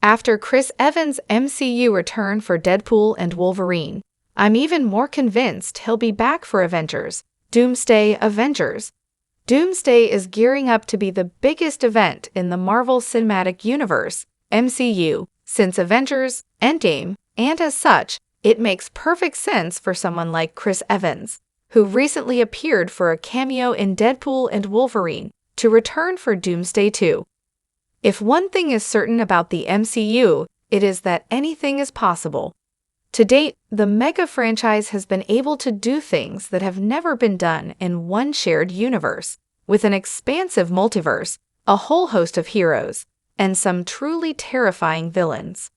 After Chris Evans' MCU return for Deadpool and Wolverine, I'm even more convinced he'll be back for Avengers. Doomsday Avengers. Doomsday is gearing up to be the biggest event in the Marvel Cinematic Universe, MCU, since Avengers Endgame, and as such, it makes perfect sense for someone like Chris Evans, who recently appeared for a cameo in Deadpool and Wolverine, to return for Doomsday 2. If one thing is certain about the MCU, it is that anything is possible. To date, the mega franchise has been able to do things that have never been done in one shared universe, with an expansive multiverse, a whole host of heroes, and some truly terrifying villains.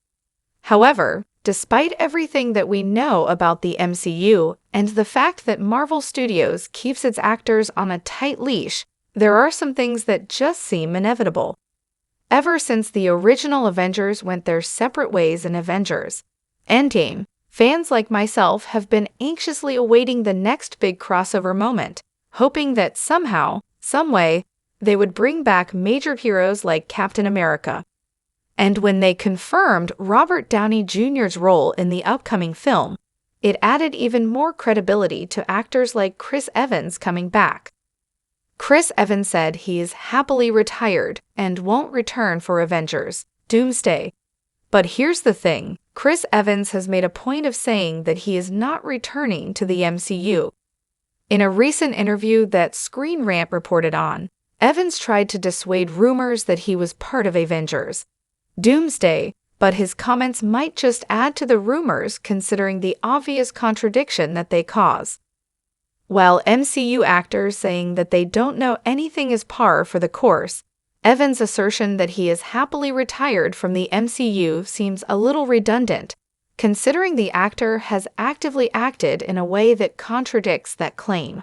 However, despite everything that we know about the MCU and the fact that Marvel Studios keeps its actors on a tight leash, there are some things that just seem inevitable. Ever since the original Avengers went their separate ways in Avengers Endgame, fans like myself have been anxiously awaiting the next big crossover moment, hoping that somehow, someway, they would bring back major heroes like Captain America. And when they confirmed Robert Downey Jr.'s role in the upcoming film, it added even more credibility to actors like Chris Evans coming back. Chris Evans said he is happily retired and won't return for Avengers Doomsday. But here's the thing, Chris Evans has made a point of saying that he is not returning to the MCU. In a recent interview that Screen Rant reported on, Evans tried to dissuade rumors that he was part of Avengers Doomsday, but his comments might just add to the rumors considering the obvious contradiction that they cause. While MCU actors saying that they don't know anything is par for the course, Evans' assertion that he is happily retired from the MCU seems a little redundant, considering the actor has actively acted in a way that contradicts that claim.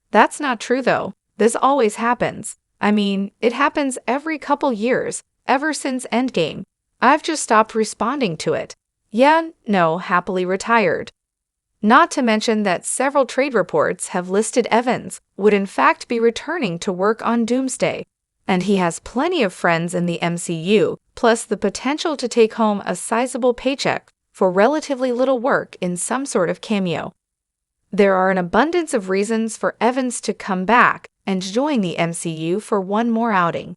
That's not true though. This always happens. I mean, it happens every couple years, ever since Endgame. I've just stopped responding to it. Yeah, no, happily retired. Not to mention that several trade reports have listed Evans would in fact be returning to work on Doomsday, and he has plenty of friends in the MCU, plus the potential to take home a sizable paycheck for relatively little work in some sort of cameo. There are an abundance of reasons for Evans to come back and join the MCU for one more outing.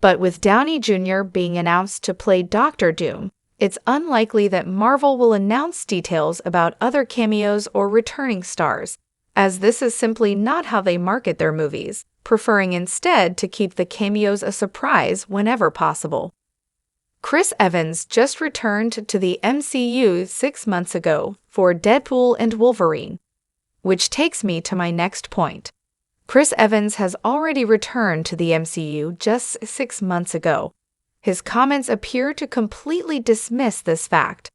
But with Downey Jr. being announced to play Doctor Doom, it's unlikely that Marvel will announce details about other cameos or returning stars, as this is simply not how they market their movies, preferring instead to keep the cameos a surprise whenever possible. Chris Evans just returned to the MCU 6 months ago for Deadpool and Wolverine, which takes me to my next point. Chris Evans has already returned to the MCU just 6 months ago. His comments appear to completely dismiss this fact.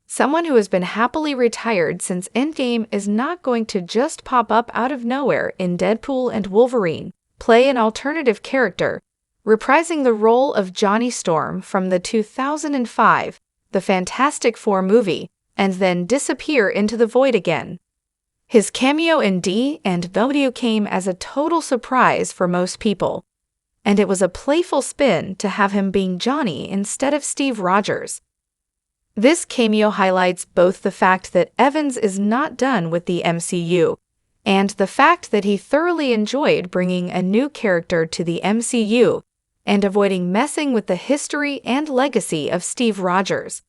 Someone who has been happily retired since Endgame is not going to just pop up out of nowhere in Deadpool and Wolverine, play an alternative character, reprising the role of Johnny Storm from the 2005 The Fantastic Four movie, and then disappear into the void again. His cameo in D&W came as a total surprise for most people, and it was a playful spin to have him being Johnny instead of Steve Rogers. This cameo highlights both the fact that Evans is not done with the MCU, and the fact that he thoroughly enjoyed bringing a new character to the MCU and avoiding messing with the history and legacy of Steve Rogers.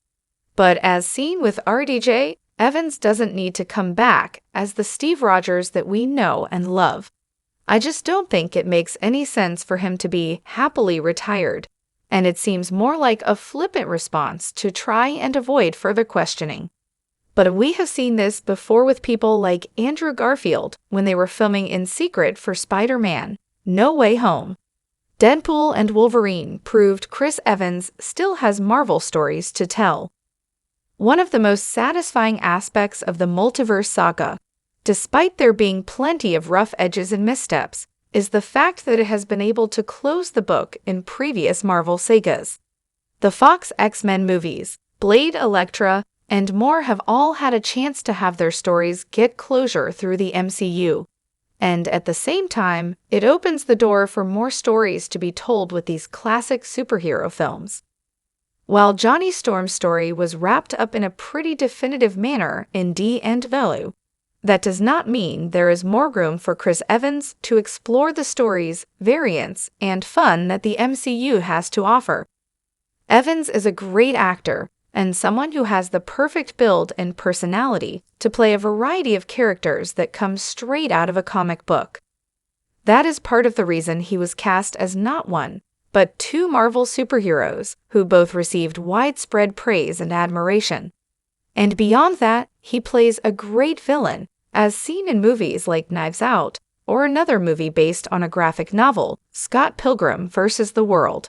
But as seen with RDJ, Evans doesn't need to come back as the Steve Rogers that we know and love. I just don't think it makes any sense for him to be happily retired, and it seems more like a flippant response to try and avoid further questioning. But we have seen this before with people like Andrew Garfield when they were filming in secret for Spider-Man: No Way Home. Deadpool and Wolverine proved Chris Evans still has Marvel stories to tell. One of the most satisfying aspects of the multiverse saga, despite there being plenty of rough edges and missteps, is the fact that it has been able to close the book in previous Marvel sagas. The Fox X-Men movies, Blade, Elektra, and more have all had a chance to have their stories get closure through the MCU. And at the same time, it opens the door for more stories to be told with these classic superhero films. While Johnny Storm's story was wrapped up in a pretty definitive manner in D and Velu, that does not mean there is more room for Chris Evans to explore the stories, variants, and fun that the MCU has to offer. Evans is a great actor and someone who has the perfect build and personality to play a variety of characters that come straight out of a comic book. That is part of the reason he was cast as not one, but two Marvel superheroes who both received widespread praise and admiration. And beyond that, he plays a great villain, as seen in movies like Knives Out, or another movie based on a graphic novel, Scott Pilgrim vs. the World.